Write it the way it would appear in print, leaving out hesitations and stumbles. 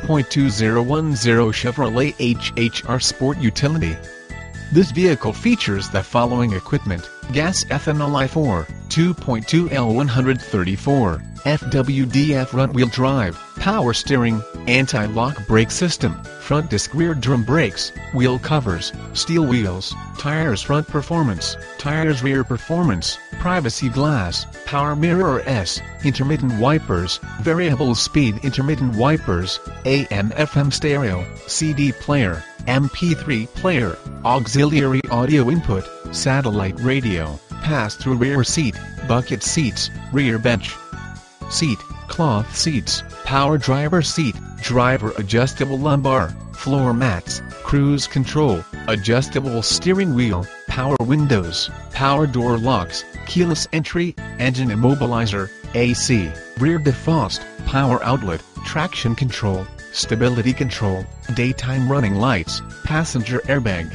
2.2010 Chevrolet HHR Sport Utility. This vehicle features the following equipment: gas ethanol i4, 2.2 L134, FWD front-wheel drive, power steering, anti-lock brake system, front disc rear drum brakes, wheel covers, steel wheels, tires front performance, tires rear performance, privacy glass, power mirrors, intermittent wipers, variable speed intermittent wipers, AM/FM stereo, CD player, MP3 player, auxiliary audio input, satellite radio, pass-through rear seat, bucket seats, rear bench seat, cloth seats, power driver seat, driver adjustable lumbar, floor mats, cruise control, adjustable steering wheel, power windows, power door locks, keyless entry, engine immobilizer, AC, rear defrost, power outlet, traction control, stability control, daytime running lights, passenger airbag.